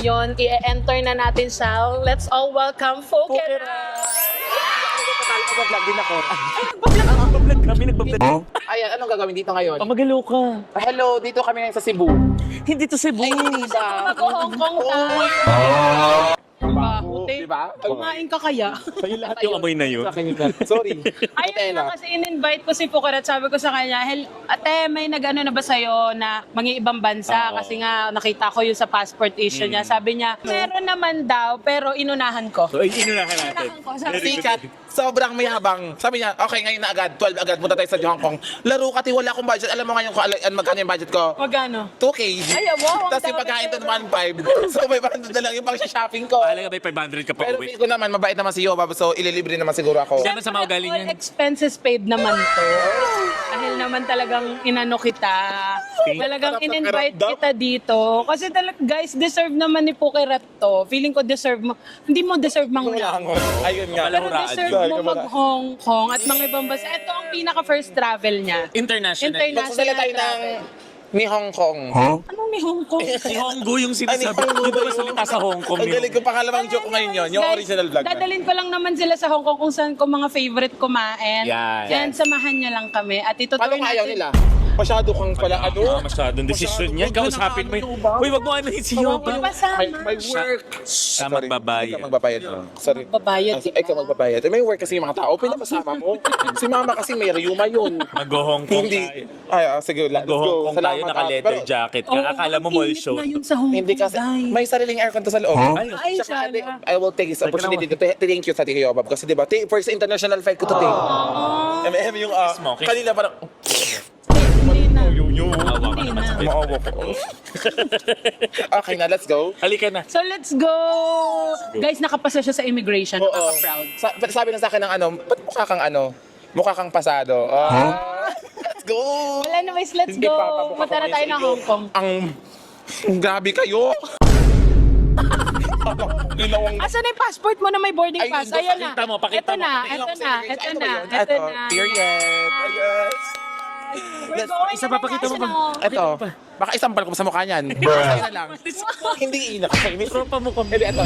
Yon, i-enter na natin siya. Let's all welcome Fokera! Nagbablog din ako. Nagbablog kami, nagbablog. Ayan, anong gagawin dito ngayon? Magalo ka. Hello, dito kami ngayon sa Cebu. Hindi to Cebu. Ay, hindi ba? Mag-Hong Kong tayo. Di ba? Kumain ka kaya? Sa'yo lahat Yung amoy na yun. Sa akin yun. Sorry. Ayun na kasi in-invite ko si Fokera at sabi ko sa kanya, ate, may nag-ano na ba sa'yo na ibang bansa? Oo. Kasi nga nakita ko yung sa passport issue niya. Sabi niya, meron naman daw, pero inunahan ko. So, inunahan natin. Inunahan ko. Sabi, Sikat. Sobrang mayabang. Sabi niya, okay, ngayon na agad. 12 agad. Punta tayo sa Hong Kong. Laro ka, wala akong budget. Alam mo ngayon kung magkano yung budget ko? magano? 2K. Ay, wow, ang Tapos yung dami pagkain pera. doon, 1.5. So, may 500 na lang yung pang shopping ko. Mahalaga ba 500 ka pa Pero uwi? feel ko naman, mabait naman si Yoba. So, ililibre naman siguro ako. Siya sa mga ugali All niyan. expenses paid naman to. Dahil naman talagang inano kita. Talagang Sarap ng in-invite pakiramdam. kita dito. Kasi guys, deserve naman ni Pukerat to. Feeling ko deserve mo. Hindi mo deserve mangulang. Ayun nga. Pero Malahuraan. deserve mo mag-Hong Kong at mga ibang bansa. Ito ang pinaka-first travel niya. International. Magsasalita tayo ng ni Hong Kong. Anong ni Hong Kong? Si Honggu yung sinasabi. Honggu Di ba ba masalita sa Hong Kong? Ang galing ko, pangalawang joke ko ngayon yun. Yung Guys, original vlog na. Dadalhin ko lang naman sila sa Hong Kong kung saan ko mga favorite kumain. Yan. Yan, samahan niyo lang kami. At Paano itutuloy kung ayaw natin. nila? Masyado kang pala, ano? Masyadong desisyon niya. Kausapin mo yun. Uy, wag mo ano si Yoba. Pasama. May work. Siya magbabayad. Ikaw magbabayad. Sorry. Babayad, Ay, ikaw magbabayad. May work kasi yung mga tao. Pinapasama mo. Si mama kasi may rayuma yun. Mag-Hong Kong Hindi. tayo. Ay, sige. Let's Mag-Hong go. Kong tayo, Salamat, naka-leather pero jacket ka. Oo, Akala mo ang mall init show. na yun sa Hong Hindi Kong, kasi, guys. may sariling aircon to sa loob. Ay, Tsaka, sana. I will take this opportunity to thank you sa Tiki Yobab. Kasi diba, first international flight ko to take. yung Smoking. kanina parang, Hindi na. Awa ka naman sa akin. maawa ko. Okay na, let's go. Halika na. So let's go! Guys, nakapasa siya sa immigration. Oo. Nakaka-proud. Sabi na sa akin ng ba't mukha kang mukha kang pasado. Let's go! Well, anyways, let's Hindi go. pa, papukha Punta na ko tayo sa ng iyo. Hong Kong. Grabe kayo! Inawang Asan na yung passport mo na may boarding Ay, pass? hindi, Ayan na. pakita mo, pakita Ito mo, na, pakita ito mo. na, ito Ito ba na, yun? ito na. Period. Ayos. We're going Isa na pa, ng pakita mo ba? national. Ito, baka isampal ko sa mukha niyan. Sa'yo na lang. Hindi inak. Tropa mo kami. Hindi, ito.